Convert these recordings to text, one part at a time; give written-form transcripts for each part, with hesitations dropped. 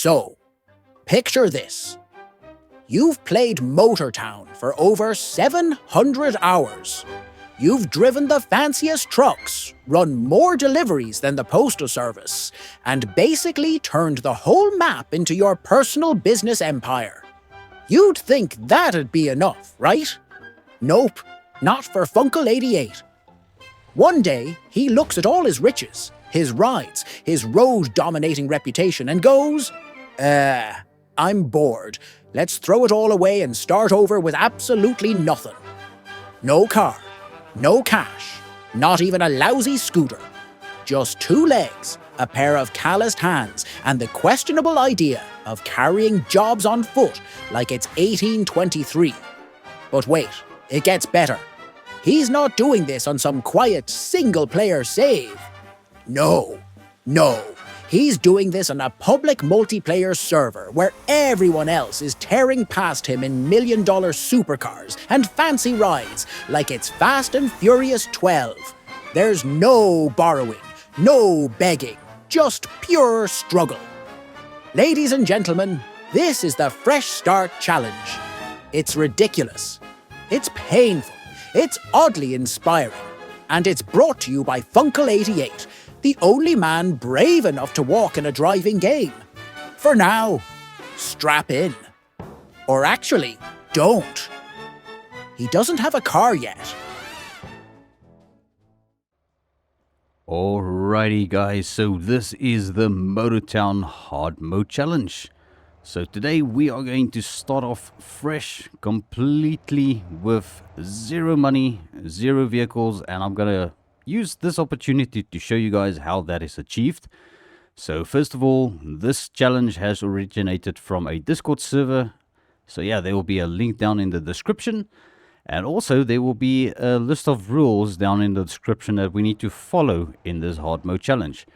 So, picture this. You've played Motortown for over 700 hours. You've driven the fanciest trucks, run more deliveries than the postal service, and basically turned the whole map into your personal business empire. You'd think that'd be enough, right? Nope, not for FUNCLE 88. One day, he looks at all his riches, his rides, his road-dominating reputation, and goes, I'm bored. Let's throw it all away and start over with absolutely nothing. No car, no cash, not even a lousy scooter. Just 2 legs, a pair of calloused hands, and the questionable idea of carrying jobs on foot like it's 1823. But wait, it gets better. He's not doing this on some quiet single-player save. No. He's doing this on a public multiplayer server where everyone else is tearing past him in million-dollar supercars and fancy rides like it's Fast and Furious 12. There's no borrowing, no begging, just pure struggle. Ladies and gentlemen, this is the Fresh Start Challenge. It's ridiculous. It's painful. It's oddly inspiring. And it's brought to you by FUNCLE 88, the only man brave enough to walk in a driving game. For now, strap in. Or actually, don't. He doesn't have a car yet. Alrighty guys, so this is the Motortown Hard Mode Challenge. So today we are going to start off fresh, completely with 0 money, 0 vehicles, and I'm gonna use this opportunity to show you guys how that is achieved. So first of all, this challenge has originated from a Discord server. So yeah, there will be a link down in the description. And also there will be a list of rules down in the description that we need to follow in this hard mode challenge.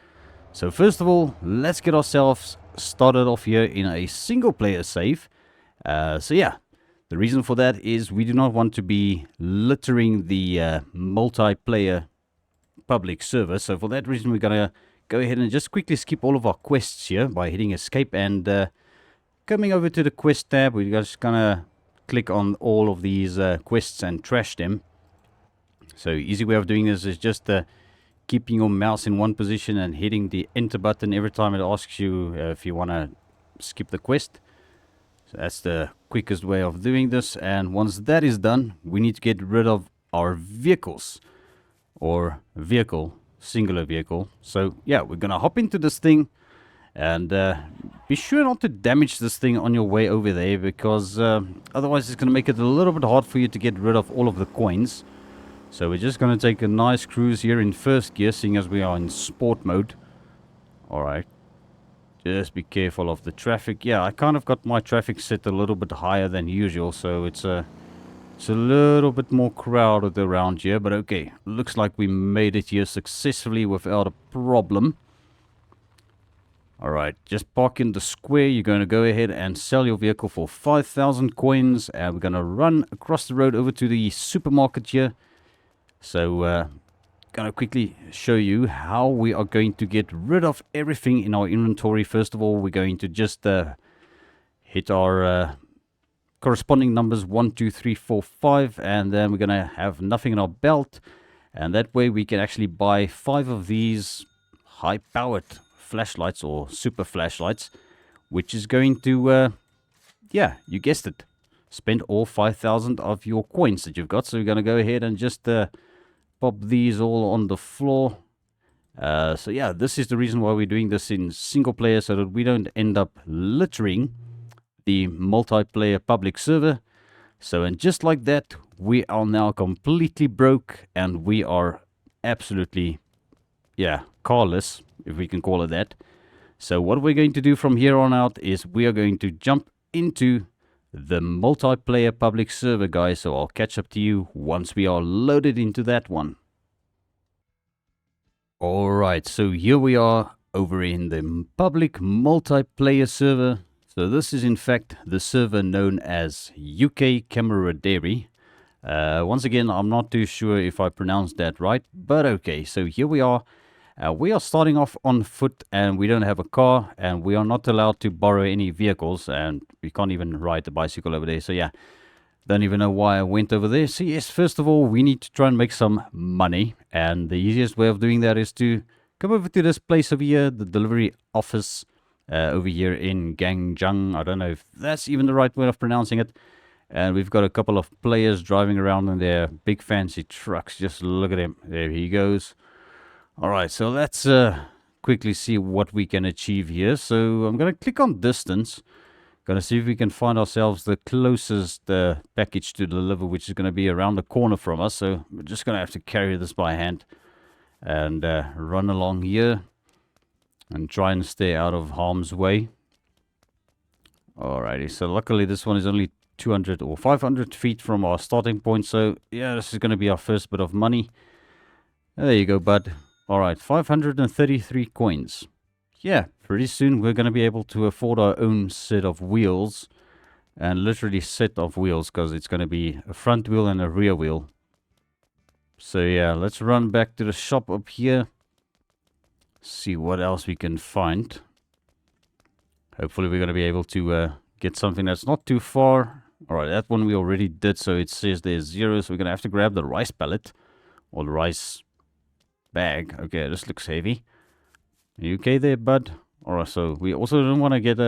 So first of all, let's get ourselves started off here in a single player save. So yeah, the reason for that is we do not want to be littering the multiplayer public server. So for that reason, we're gonna go ahead and just quickly skip all of our quests here by hitting escape and coming over to the quest tab. We're just gonna click on all of these quests and trash them. So easy way of doing this is just keeping your mouse in one position and hitting the enter button every time it asks you if you want to skip the quest. So that's the quickest way of doing this. And once that is done, we need to get rid of our vehicles, or vehicle, singular vehicle. So yeah, we're gonna hop into this thing. And be sure not to damage this thing on your way over there, because otherwise it's going to make it a little bit hard for you to get rid of all of the coins. So we're just going to take a nice cruise here in first gear, seeing as we are in sport mode. Alright. Just be careful of the traffic. Yeah, I kind of got my traffic set a little bit higher than usual, so it's a little bit more crowded around here. But okay, looks like we made it here successfully without a problem. Alright, just park in the square. You're going to go ahead and sell your vehicle for 5,000 coins. And we're going to run across the road over to the supermarket here. So, going to quickly show you how we are going to get rid of everything in our inventory. First of all, we're going to just hit our corresponding numbers 1, 2, 3, 4, 5. And then we're going to have nothing in our belt. And that way we can actually buy 5 of these high-powered flashlights or super flashlights, which is going to yeah, you guessed it, spend all 5,000 of your coins that you've got. So we're going to go ahead and just pop these all on the floor. So yeah, this is the reason why we're doing this in single player, so that we don't end up littering the multiplayer public server. So, and just like that, we are now completely broke, and we are absolutely, yeah, carless, if we can call it that. So what we're going to do from here on out is we are going to jump into the multiplayer public server, guys. So I'll catch up to you once we are loaded into that one. Alright, so here we are over in the public multiplayer server. So this is in fact the server known as UK Camaraderie. Once again, I'm not too sure if I pronounced that right, but okay. So here we are. We are starting off on foot, and we don't have a car, and we are not allowed to borrow any vehicles, and we can't even ride the bicycle over there. So yeah, don't even know why I went over there. So yes, first of all, we need to try and make some money, and the easiest way of doing that is to come over to this place over here, the delivery office over here in Gangjang. I don't know if that's even the right way of pronouncing it. And we've got a couple of players driving around in their big fancy trucks. Just look at him. There he goes. All right, so let's quickly see what we can achieve here. So I'm going to click on distance. Going to see if we can find ourselves the closest package to deliver, which is going to be around the corner from us. So we're just going to have to carry this by hand and run along here and try and stay out of harm's way. Alrighty, so luckily this one is only 200 or 500 feet from our starting point. So yeah, this is going to be our first bit of money. There you go, bud. Alright, 533 coins. Yeah, pretty soon we're going to be able to afford our own set of wheels. And literally set of wheels, because it's going to be a front wheel and a rear wheel. So yeah, let's run back to the shop up here. See what else we can find. Hopefully we're going to be able to get something that's not too far. Alright, that one we already did, so it says there's 0. So we're going to have to grab the rice pallet. Or the rice bag. Okay, this looks heavy. Are you okay there, bud? Alright, so we also don't want to get,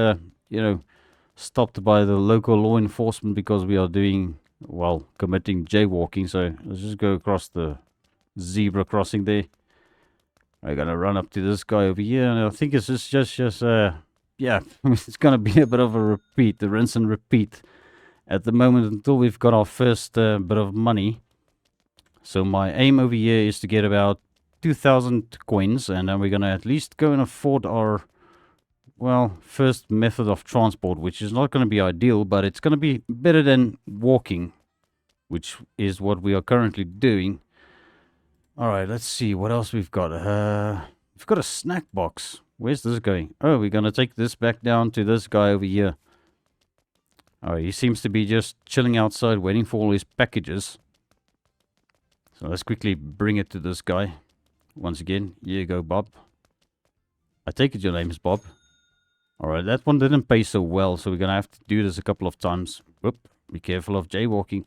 stopped by the local law enforcement because we are doing, well, committing jaywalking. So let's just go across the zebra crossing there. I'm going to run up to this guy over here, and I think it's just yeah, it's going to be a bit of a repeat, the rinse and repeat at the moment until we've got our first bit of money. So my aim over here is to get about 2,000 coins, and then we're going to at least go and afford our, well, first method of transport, which is not going to be ideal, but it's going to be better than walking, which is what we are currently doing. Alright, let's see what else we've got. We've got a snack box. Where's this going? Oh, we're going to take this back down to this guy over here. Alright, he seems to be just chilling outside waiting for all his packages. So let's quickly bring it to this guy. Once again, here you go, Bob. I take it your name is Bob. Alright, that one didn't pay so well, so we're going to have to do this a couple of times. Whoop, be careful of jaywalking.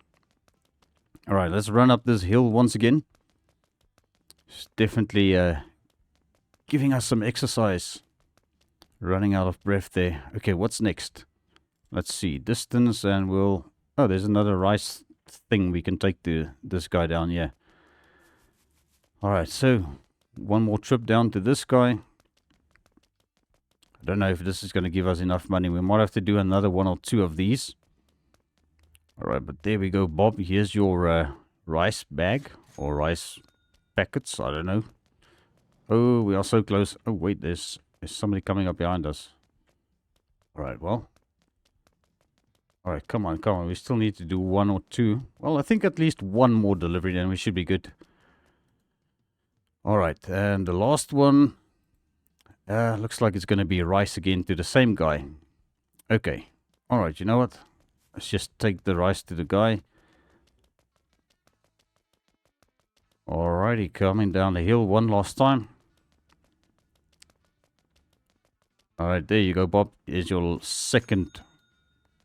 Alright, let's run up this hill once again. It's definitely giving us some exercise. Running out of breath there. Okay, what's next? Let's see. Distance, and we'll... Oh, there's another rice thing we can take to this guy down here. Alright, so one more trip down to this guy. I don't know if this is going to give us enough money. We might have to do another 1 or 2 of these. Alright, but there we go, Bob. Here's your rice bag or rice packets. I don't know. Oh, we are so close. Oh, wait, there's somebody coming up behind us. Alright, well. Alright, come on. We still need to do 1 or 2. Well, I think at least 1 more delivery, then we should be good. Alright, and the last one. Looks like it's going to be rice again to the same guy. Okay. Alright, you know what? Let's just take the rice to the guy. Alrighty, coming down the hill one last time. Alright, there you go, Bob. Here's your second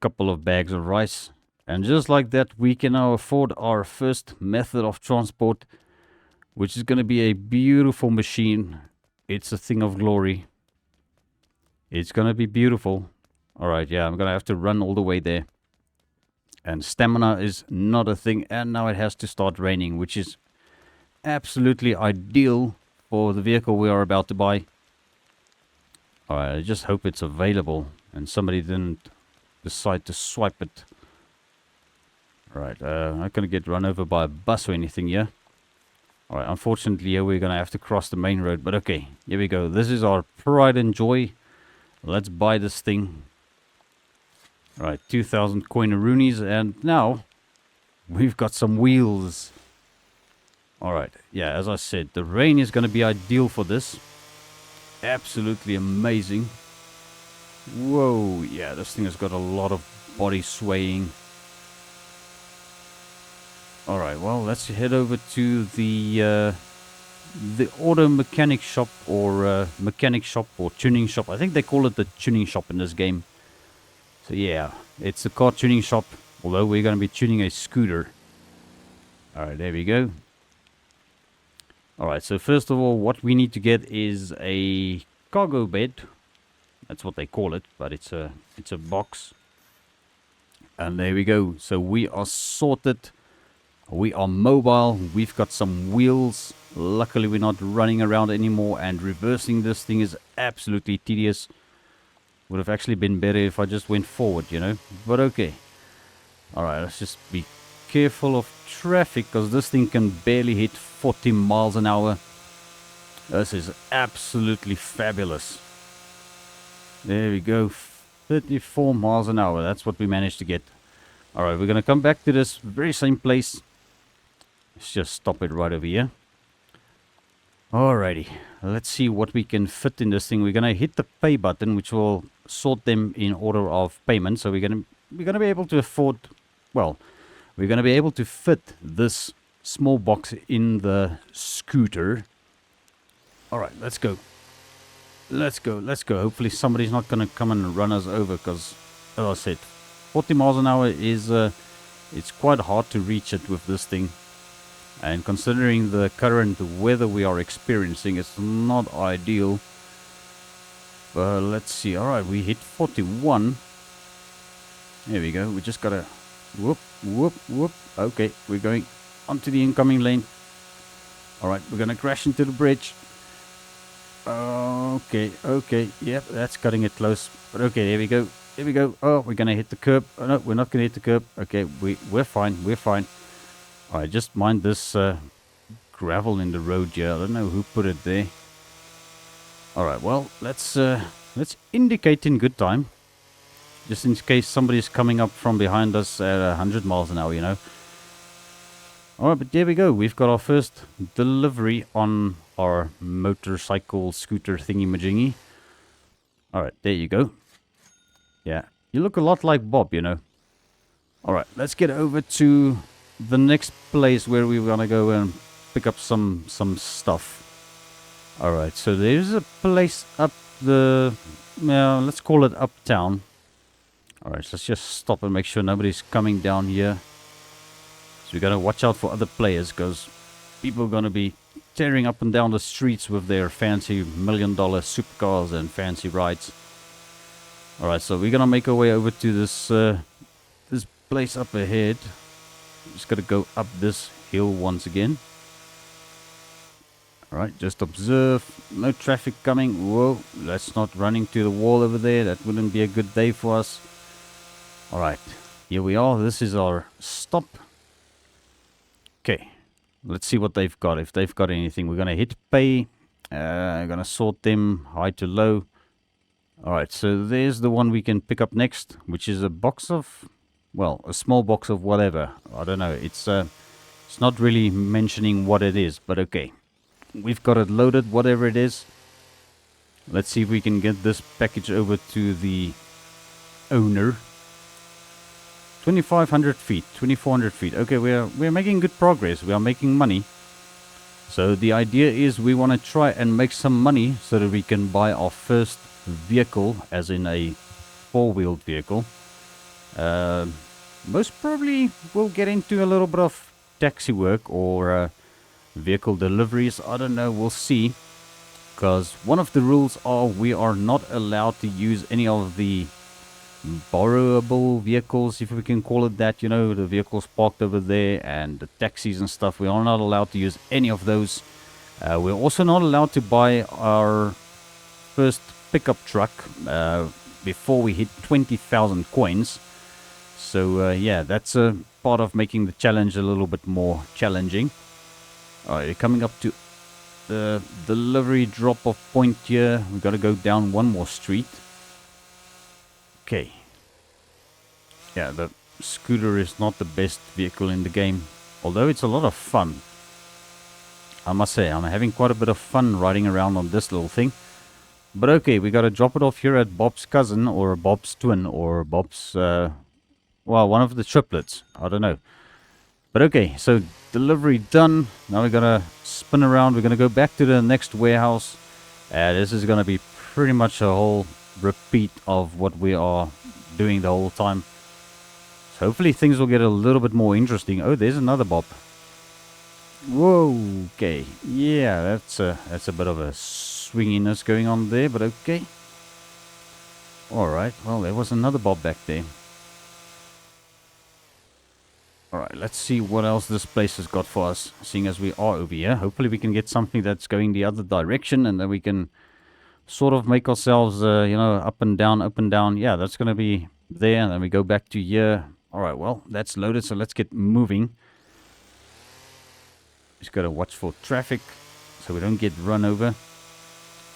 couple of bags of rice. And just like that, we can now afford our first method of transport, which is going to be a beautiful machine. It's a thing of glory. It's going to be beautiful. Alright, yeah, I'm going to have to run all the way there. And stamina is not a thing. And now it has to start raining, which is absolutely ideal for the vehicle we are about to buy. Alright, I just hope it's available and somebody didn't decide to swipe it. Alright, I'm not going to get run over by a bus or anything here. Alright, unfortunately here we're going to have to cross the main road, but okay, here we go. This is our pride and joy. Let's buy this thing. Alright, 2,000 coinaroonies, and now we've got some wheels. Alright, yeah, as I said, the rain is going to be ideal for this. Absolutely amazing. Whoa, yeah, this thing has got a lot of body swaying. Alright, well, let's head over to the the auto mechanic shop or mechanic shop or tuning shop. I think they call it the tuning shop in this game. So yeah, it's a car tuning shop, although we're going to be tuning a scooter. Alright, there we go. Alright, so first of all, what we need to get is a cargo bed. That's what they call it, but it's a box. And there we go. So we are sorted. We are mobile. We've got some wheels. Luckily, we're not running around anymore. And reversing this thing is absolutely tedious. Would have actually been better if I just went forward, you know. But okay. Alright, let's just be careful of traffic, because this thing can barely hit 40 miles an hour. This is absolutely fabulous. There we go. 34 miles an hour. That's what we managed to get. Alright, we're going to come back to this very same place. Let's just stop it right over here. Alrighty. Let's see what we can fit in this thing. We're going to hit the pay button, which will sort them in order of payment. So we're going to be able to afford... Well, we're going to be able to fit this small box in the scooter. Alright, let's go. Let's go. Hopefully somebody's not going to come and run us over, because, as I said, 40 miles an hour is, it's quite hard to reach it with this thing. And considering the current weather we are experiencing, it's not ideal. But let's see. Alright, we hit 41. There we go. We just got to whoop, whoop, whoop. Okay, we're going onto the incoming lane. Alright, we're going to crash into the bridge. Okay, yep, that's cutting it close. But okay, there we go. Oh, we're gonna hit the curb. Oh, no, we're not gonna hit the curb. Okay, we're fine. Alright, just mind this gravel in the road here. I don't know who put it there. Alright, well, let's indicate in good time, just in case somebody's coming up from behind us at 100 miles an hour, you know. Alright, but there we go. We've got our first delivery on our motorcycle scooter thingy-majingy. Alright, there you go. Yeah, you look a lot like Bob, you know. Alright, let's get over to the next place where we're gonna go and pick up some stuff. Alright, so there's a place up the... let's call it uptown. Alright, so let's just stop and make sure nobody's coming down here. So we gotta watch out for other players, because people are gonna be tearing up and down the streets with their fancy $1 million supercars and fancy rides. Alright, so we're gonna make our way over to this this place up ahead. Just gotta go up this hill once again. Alright, just observe. No traffic coming. Whoa, let's not run into the wall over there. That wouldn't be a good day for us. Alright, here we are. This is our stop. Okay, let's see what they've got. If they've got anything, we're going to hit pay. I'm going to sort them high to low. Alright, so there's the one we can pick up next, which is a box of, well, a small box of whatever. I don't know. It's not really mentioning what it is, but okay. We've got it loaded, whatever it is. Let's see if we can get this package over to the owner. 2,500 feet, 2,400 feet. Okay, we're making good progress. We are making money. So the idea is we want to try and make some money so that we can buy our first vehicle, as in a four-wheeled vehicle. Most probably we'll get into a little bit of taxi work or vehicle deliveries. I don't know, we'll see. Because one of the rules are we are not allowed to use any of the borrowable vehicles, if we can call it that, you know, the vehicles parked over there and the taxis and stuff. We are not allowed to use any of those. We're also not allowed to buy our first pickup truck before we hit 20,000 coins. So yeah, that's a part of making the challenge a little bit more challenging. Alright, you're coming up to the delivery drop-off point here. We've got to go down one more street. Okay. Yeah, the scooter is not the best vehicle in the game, although it's a lot of fun. I must say, I'm having quite a bit of fun riding around on this little thing. But okay, we got to drop it off here at Bob's cousin, or Bob's twin, or Bob's, well, one of the triplets. I don't know. But okay, so delivery done. Now we gotta spin around. We're gonna go back to the next warehouse. This is gonna be pretty much a whole repeat of what we are doing the whole time. So hopefully things will get a little bit more interesting. Oh, there's another Bob. Whoa, okay. Yeah, that's a bit of a swinginess going on there, but okay. Alright, well, there was another Bob back there. Alright, let's see what else this place has got for us, seeing as we are over here. Hopefully we can get something that's going the other direction, and then we can sort of make ourselves, you know, up and down, up and down. Yeah, that's going to be there, and then we go back to here. Alright, well, that's loaded, so let's get moving. Just got to watch for traffic, so we don't get run over.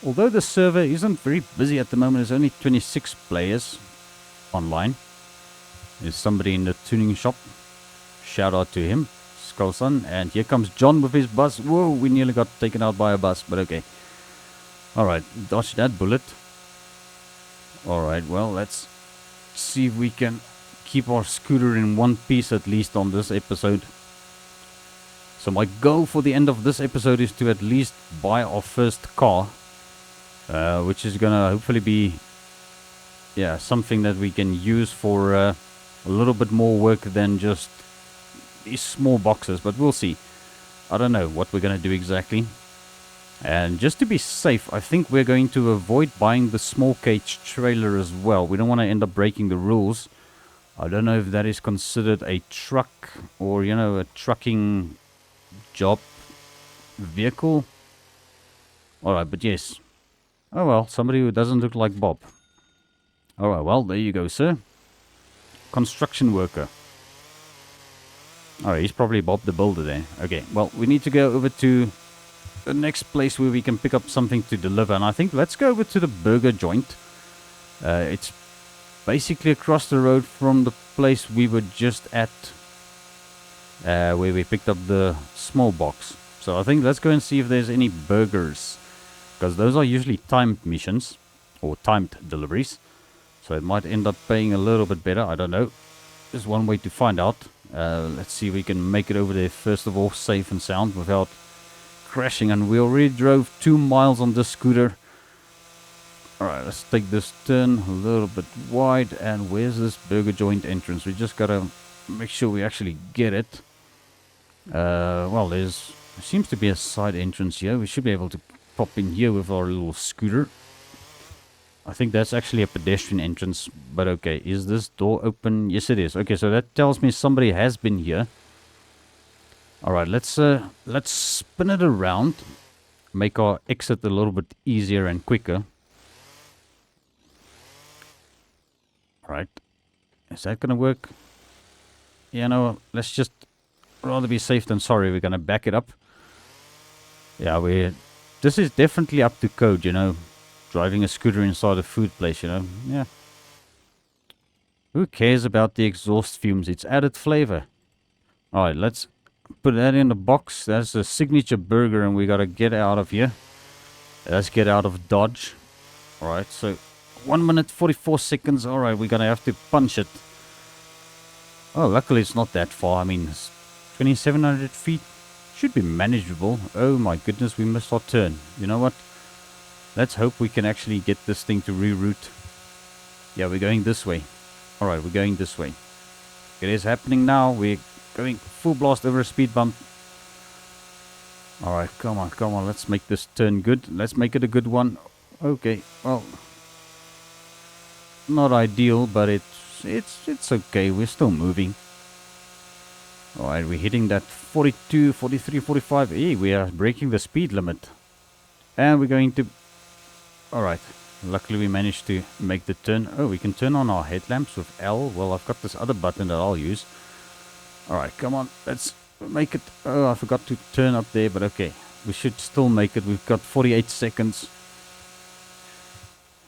Although the server isn't very busy at the moment, there's only 26 players online. There's somebody in the tuning shop. Shout out to him, Skullson. And here comes John with his bus. Whoa, we nearly got taken out by a bus, but okay. Alright, dodge that bullet. Alright, well, let's see if we can keep our scooter in one piece at least on this episode. So my goal for the end of this episode is to at least buy our first car. Which is gonna hopefully be, yeah, something that we can use for a little bit more work than just these small boxes, but we'll see. I don't know what we're gonna do exactly. And just to be safe, I think we're going to avoid buying the small cage trailer as well. We don't want to end up breaking the rules. I don't know if that is considered a truck or, you know, a trucking job vehicle. Alright, but yes. Oh well, somebody who doesn't look like Bob. Alright, well, there you go, sir. Construction worker. Alright, he's probably Bob the Builder there. Okay, well, we need to go over to the next place where we can pick up something to deliver. And I think let's go over to the burger joint. It's basically across the road from the place we were just at. Where we picked up the small box. So I think let's go and see if there's any burgers. Because those are usually timed missions. Or timed deliveries. So it might end up paying a little bit better. I don't know. There's one way to find out. Let's see if we can make it over there first of all. Safe and sound without crashing. And we already drove 2 miles on this scooter. Alright, let's take this turn a little bit wide. And where's this burger joint entrance? We just gotta make sure we actually get it. Well, there seems to be a side entrance here. We should be able to pop in here with our little scooter. I think that's actually a pedestrian entrance, but okay. Is this door open? Yes, it is. Okay, so that tells me somebody has been here. Alright, let's spin it around. Make our exit a little bit easier and quicker. Alright. Is that gonna work? Yeah, no, let's just rather be safe than sorry. We're gonna back it up. Yeah, this is definitely up to code, you know. Driving a scooter inside a food place, you know. Yeah. Who cares about the exhaust fumes? It's added flavor. Alright, let's put that in the box. That's a signature burger and we gotta get out of here. Let's get out of Dodge. Alright, so 1 minute 44 seconds. Alright, we're gonna have to punch it. Oh, luckily it's not that far. I mean, it's 2,700 feet. Should be manageable. Oh my goodness, we missed our turn. You know what? Let's hope we can actually get this thing to reroute. Yeah, we're going this way. Alright, we're going this way. It is happening now. We're going full blast over a speed bump. Alright, come on, come on. Let's make this turn good. Let's make it a good one. Okay, well, not ideal, but it's okay. We're still moving. Alright, we're hitting that 42, 43, 45. Hey, we are breaking the speed limit. And we're going to... Alright, luckily we managed to make the turn. Oh, we can turn on our headlamps with L. Well, I've got this other button that I'll use. Alright, come on, let's make it. Oh, I forgot to turn up there, but okay. We should still make it. We've got 48 seconds.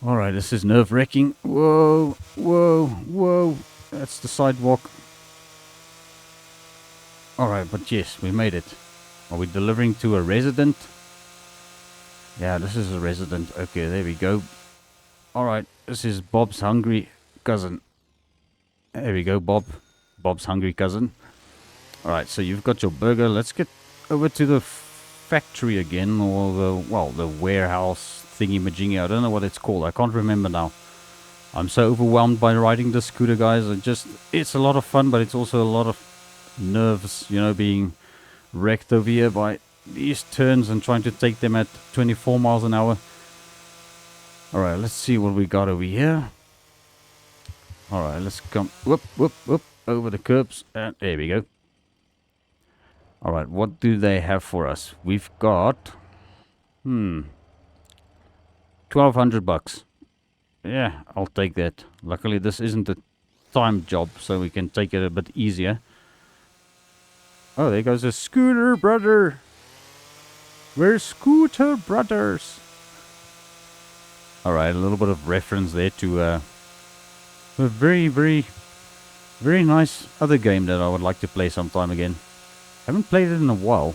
Alright, this is nerve-wracking. Whoa, whoa, whoa. That's the sidewalk. Alright, but yes, we made it. Are we delivering to a resident? Yeah, this is a resident. Okay, there we go. Alright, this is Bob's hungry cousin. There we go, Bob. Bob's hungry cousin. Alright, so you've got your burger. Let's get over to the factory again, or the, well, the warehouse thingy-majingy. I don't know what it's called. I can't remember now. I'm so overwhelmed by riding this scooter, guys. It's a lot of fun, but it's also a lot of nerves, you know, being wrecked over here by these turns and trying to take them at 24 miles an hour. Alright, let's see what we got over here. Alright, let's come whoop, whoop, whoop, over the curbs. And there we go. Alright, what do they have for us? We've got 1,200 bucks. Yeah, I'll take that. Luckily this isn't a time job, so we can take it a bit easier. Oh, there goes a scooter brother. We're scooter brothers. Alright, a little bit of reference there to a very, very, very nice other game that I would like to play sometime again. Haven't played it in a while.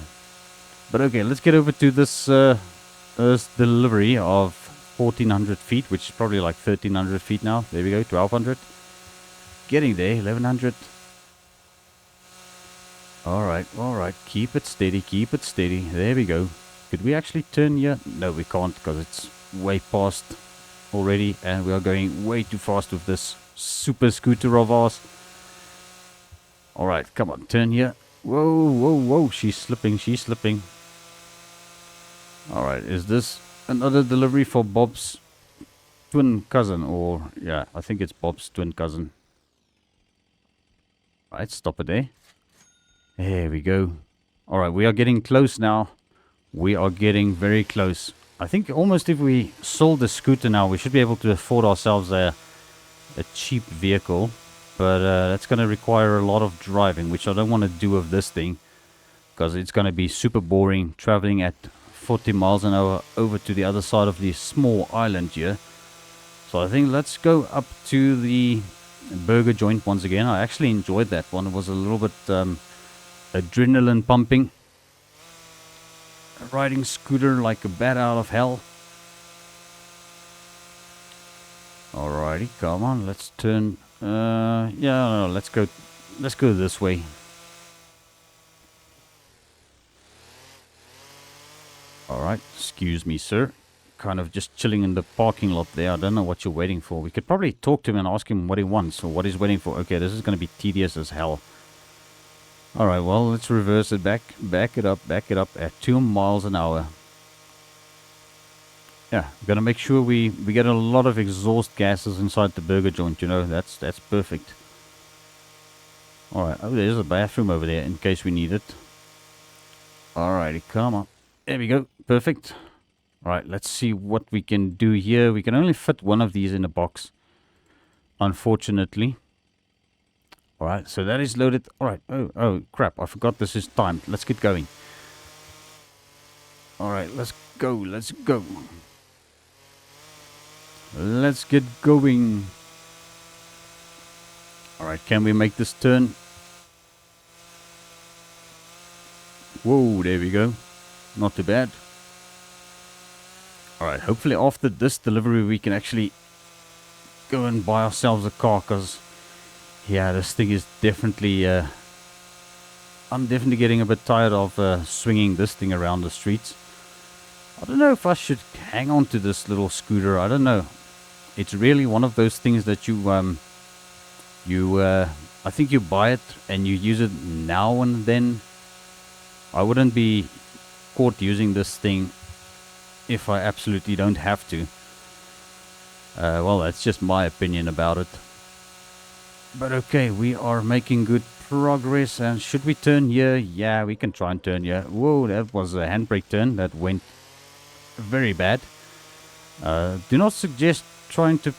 But okay, let's get over to this, this delivery of 1,400 feet, which is probably like 1,300 feet now. There we go, 1,200. Getting there, 1,100. Alright, keep it steady, keep it steady. There we go. Could we actually turn here? No, we can't, because it's way past already, and we are going way too fast with this super scooter of ours. Alright, come on, turn here. Whoa, whoa, whoa, she's slipping, she's slipping. Alright, is this another delivery for Bob's twin cousin? Or, yeah, I think it's Bob's twin cousin. Alright, stop it there. There we go. Alright, we are getting close now. We are getting very close. I think almost if we sold the scooter now, we should be able to afford ourselves a cheap vehicle. But that's going to require a lot of driving, which I don't want to do with this thing. Because it's going to be super boring traveling at 40 miles an hour over to the other side of the small island here. So I think let's go up to the burger joint once again. I actually enjoyed that one. It was a little bit adrenaline pumping. Riding scooter like a bat out of hell. Alrighty, come on, let's turn. Yeah, no, let's go this way. Alright, excuse me, sir. Kind of just chilling in the parking lot there. I don't know what you're waiting for. We could probably talk to him and ask him what he wants or what he's waiting for. Okay, this is going to be tedious as hell. Alright, well, let's reverse it back it up at 2 miles an hour. Yeah, gonna make sure we get a lot of exhaust gases inside the burger joint, you know, that's perfect. Alright, oh, there's a bathroom over there in case we need it. Alrighty, come on. There we go, perfect. Alright, let's see what we can do here. We can only fit one of these in a box, unfortunately. Alright, so that is loaded. Alright, oh crap, I forgot this is timed. Let's get going. Alright, let's go, let's go. Let's get going. Alright, can we make this turn? Whoa, there we go. Not too bad. Alright, hopefully after this delivery we can actually go and buy ourselves a car, because yeah, this thing is definitely I'm definitely getting a bit tired of swinging this thing around the streets. I don't know if I should hang on to this little scooter. I don't know. It's really one of those things that I think you buy it and you use it now and then. I wouldn't be caught using this thing if I absolutely don't have to. Well, that's just my opinion about it. But okay, we are making good progress. And should we turn here? Yeah, we can try and turn here. Whoa, that was a handbrake turn. That went very bad. Do not suggest trying to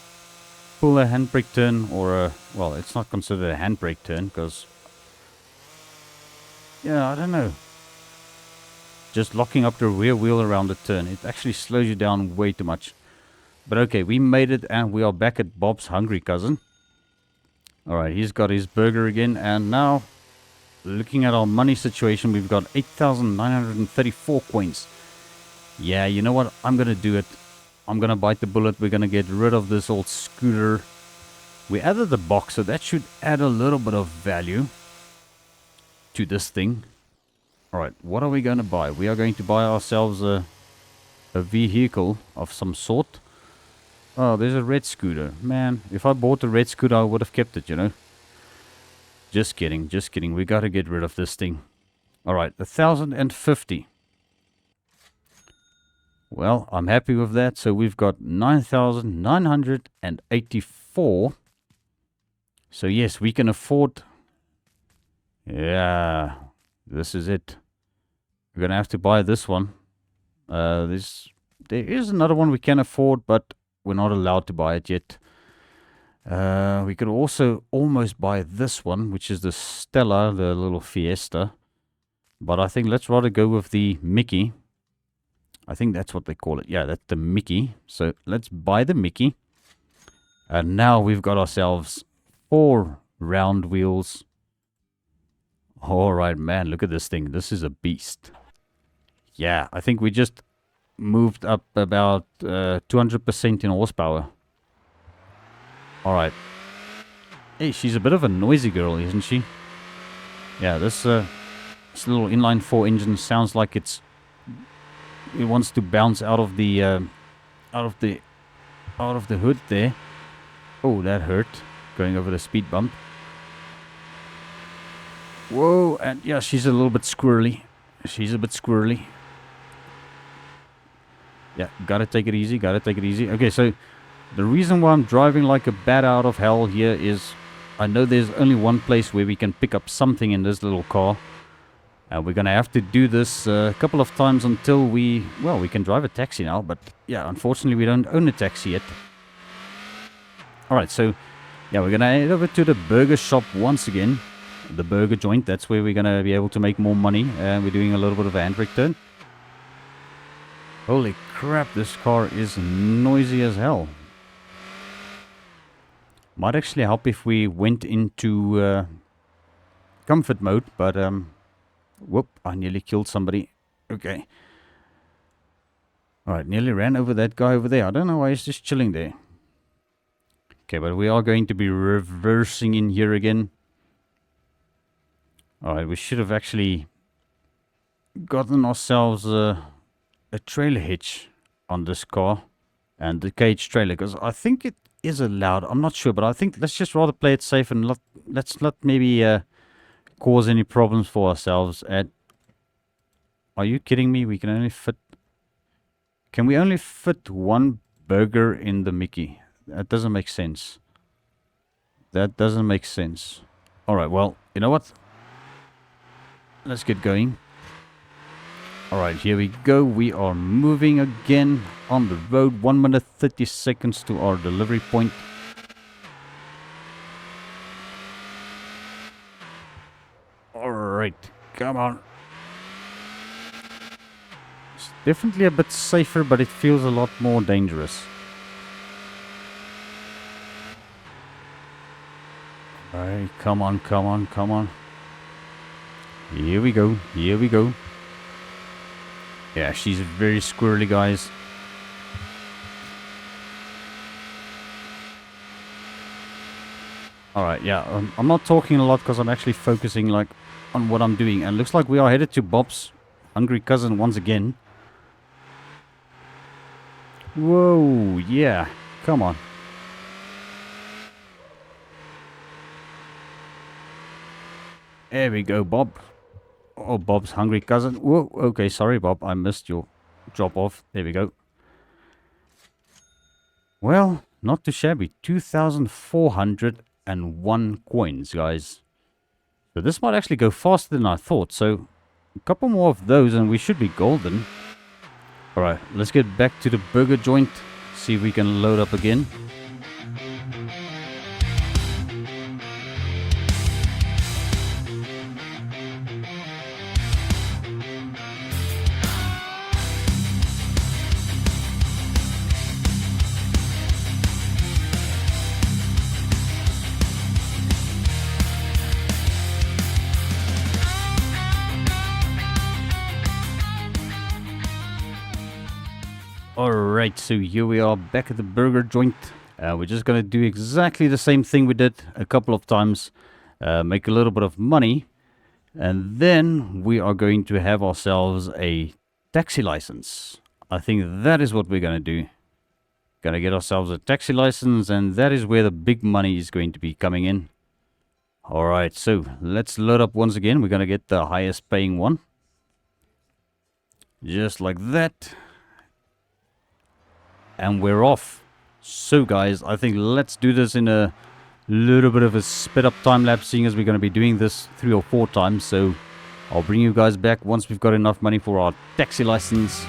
pull a handbrake turn, or well, it's not considered a handbrake turn, because yeah, I don't know, just locking up the rear wheel around the turn, it actually slows you down way too much. But okay, we made it, and we are back at Bob's hungry cousin. Alright, he's got his burger again, and now looking at our money situation, we've got 8,934 coins. Yeah, you know what, I'm gonna do it. I'm gonna bite the bullet. We're gonna get rid of this old scooter. We added the box, so that should add a little bit of value to this thing. Alright, what are we going to buy? We are going to buy ourselves a vehicle of some sort. Oh, there's a red scooter. Man, if I bought a red scooter, I would have kept it, you know. Just kidding, just kidding. We got to get rid of this thing. Alright, 1,050. Well, I'm happy with that. So we've got 9,984. So yes, we can afford... Yeah, this is it. We're going to have to buy this one. There is another one we can afford, but we're not allowed to buy it yet. We could also almost buy this one, which is the Stella, the little Fiesta. But I think let's rather go with the Mickey. I think that's what they call it. Yeah, that's the Mickey. So let's buy the Mickey. And now we've got ourselves 4 round wheels. Alright, man, look at this thing. This is a beast. Yeah, I think we just moved up about 200% in horsepower. Alright. Hey, she's a bit of a noisy girl, isn't she? Yeah, this little inline 4 engine sounds like it wants to bounce out of the hood there. Oh, that hurt. Going over the speed bump. Whoa, and yeah, she's a little bit squirrely. She's a bit squirrely. Yeah, gotta take it easy, gotta take it easy. Okay, so the reason why I'm driving like a bat out of hell here is I know there's only one place where we can pick up something in this little car. And we're gonna have to do this a couple of times until we can drive a taxi now. But yeah, unfortunately we don't own a taxi yet. Alright, so yeah, we're gonna head over to the burger shop once again. The burger joint, that's where we're gonna be able to make more money. And we're doing a little bit of a handbrake turn. Holy crap, this car is noisy as hell. Might actually help if we went into comfort mode, but whoop, I nearly killed somebody. Okay. Alright, nearly ran over that guy over there. I don't know why he's just chilling there. Okay, but we are going to be reversing in here again. Alright, we should have actually gotten ourselves a trailer hitch on this car. And the cage trailer, because I think it is allowed. I'm not sure, but I think let's just rather play it safe and let's not maybe cause any problems for ourselves. Are you kidding me? We can only fit... Can we only fit one burger in the Mickey? That doesn't make sense. That doesn't make sense. Alright, well, you know what? Let's get going. Alright, here we go. We are moving again on the road. 1 minute 30 seconds to our delivery point. Alright, come on. It's definitely a bit safer, but it feels a lot more dangerous. Alright, come on, come on, come on. Here we go, here we go. Yeah, she's very squirrely, guys. Alright, yeah, I'm not talking a lot because I'm actually focusing like on what I'm doing. And looks like we are headed to Bob's hungry cousin once again. Whoa, yeah, come on. There we go, Bob. Oh, Bob's hungry cousin. Whoa, okay, sorry, Bob. I missed your drop off. There we go. Well, not too shabby. 2,401 coins, guys. So this might actually go faster than I thought. So a couple more of those and we should be golden. Alright, let's get back to the burger joint. See if we can load up again. Alright, so here we are back at the burger joint. We're just going to do exactly the same thing we did a couple of times. Make a little bit of money. And then we are going to have ourselves a taxi license. I think that is what we're going to do. Gonna get ourselves a taxi license, and that is where the big money is going to be coming in. Alright, so let's load up once again. We're gonna get the highest paying one. Just like that. And we're off. So guys, I think let's do this in a little bit of a sped up time lapse, seeing as we're going to be doing this 3 or 4 times. So I'll bring you guys back once we've got enough money for our taxi license.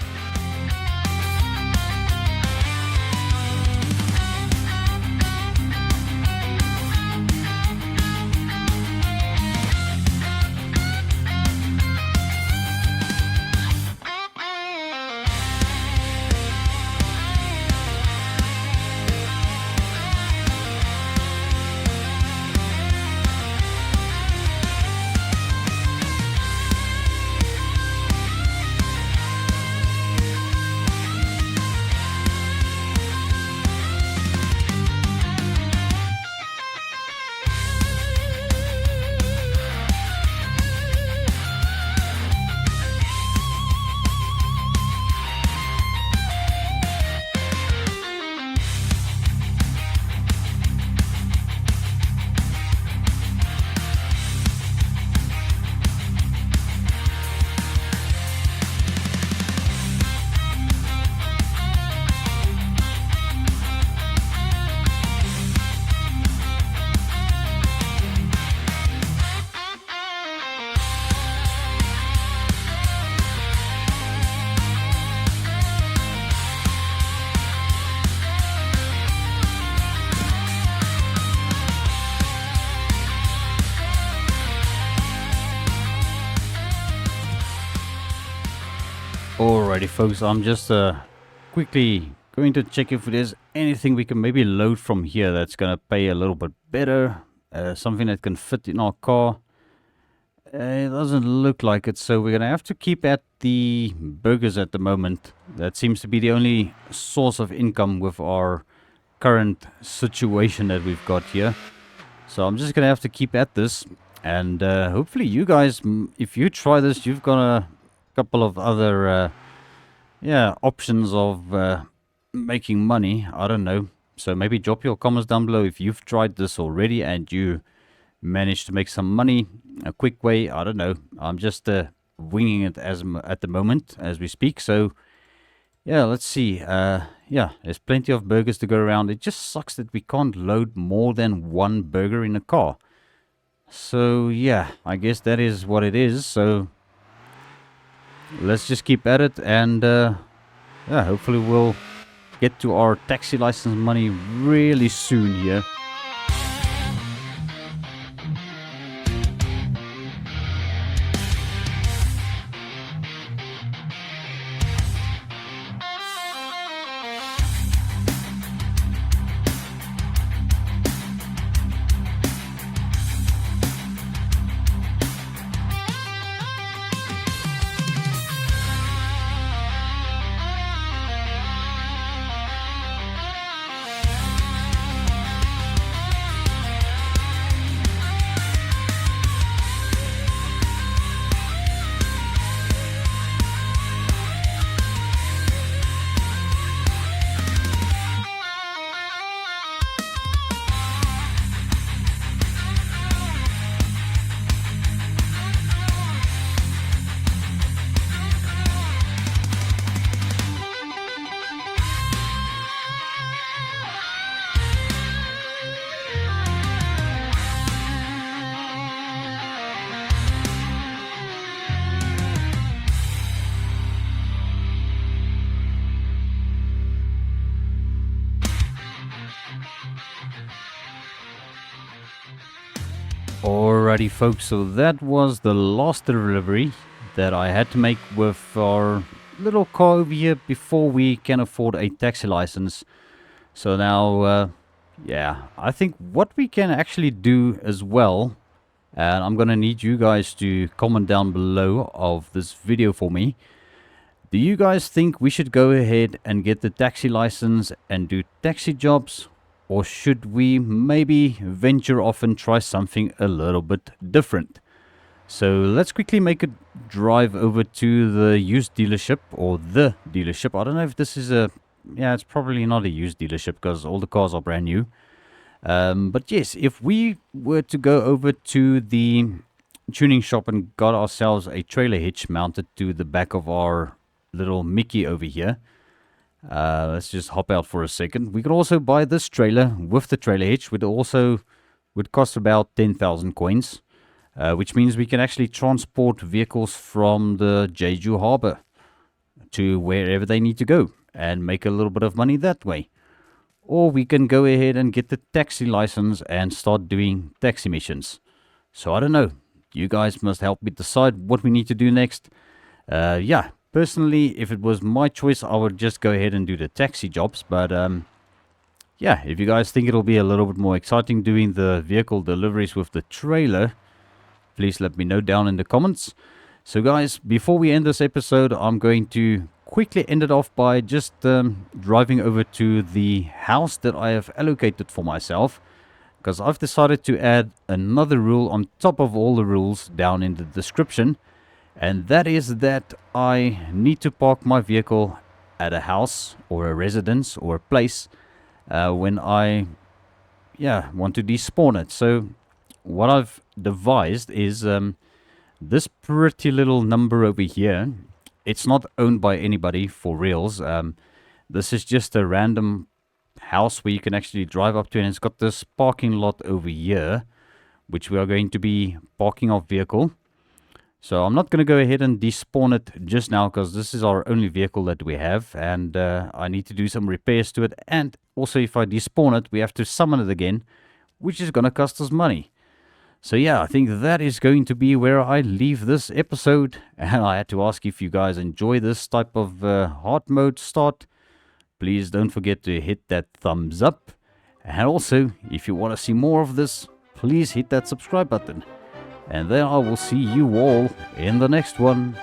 Alrighty folks, I'm just quickly going to check if there's anything we can maybe load from here that's going to pay a little bit better. Something that can fit in our car. It doesn't look like it, so we're going to have to keep at the burgers at the moment. That seems to be the only source of income with our current situation that we've got here. So I'm just going to have to keep at this. And hopefully you guys, if you try this, you've got a couple of other options of making money. I don't know, so maybe drop your comments down below if you've tried this already and you managed to make some money a quick way. I don't know, I'm just winging it at the moment as we speak. So yeah, let's see. There's plenty of burgers to go around. It just sucks that we can't load more than one burger in a car. So yeah, I guess that is what it is. So let's just keep at it, and hopefully we'll get to our taxi license money really soon here. Alrighty folks, so that was the last delivery that I had to make with our little car over here before we can afford a taxi license. So now, I think what we can actually do as well, and I'm gonna need you guys to comment down below of this video for me. Do you guys think we should go ahead and get the taxi license and do taxi jobs? Or should we maybe venture off and try something a little bit different? So let's quickly make a drive over to the used dealership, or the dealership. I don't know if this is a... Yeah, it's probably not a used dealership because all the cars are brand new. But yes, if we were to go over to the tuning shop and got ourselves a trailer hitch mounted to the back of our little Mickey over here. Let's just hop out for a second. We could also buy this trailer with the trailer hitch. Would cost about 10,000 coins. Which means we can actually transport vehicles from the Jeju harbor to wherever they need to go and make a little bit of money that way. Or we can go ahead and get the taxi license and start doing taxi missions. So I don't know. You guys must help me decide what we need to do next. Yeah, personally, if it was my choice, I would just go ahead and do the taxi jobs. But yeah, if you guys think it'll be a little bit more exciting doing the vehicle deliveries with the trailer, please let me know down in the comments. So guys, before we end this episode, I'm going to quickly end it off by just driving over to the house that I have allocated for myself, because I've decided to add another rule on top of all the rules down in the description, and that is that I need to park my vehicle at a house or a residence or a place when I want to despawn it. So what I've devised is this pretty little number over here. It's not owned by anybody for reals. This is just a random house where you can actually drive up to, and it's got this parking lot over here, which we are going to be parking our vehicle. So I'm not going to go ahead and despawn it just now, because this is our only vehicle that we have, and I need to do some repairs to it. And also, if I despawn it, we have to summon it again, which is going to cost us money. So yeah, I think that is going to be where I leave this episode. And I had to ask if you guys enjoy this type of hard mode start. Please don't forget to hit that thumbs up. And also, if you want to see more of this, please hit that subscribe button. And then I will see you all in the next one.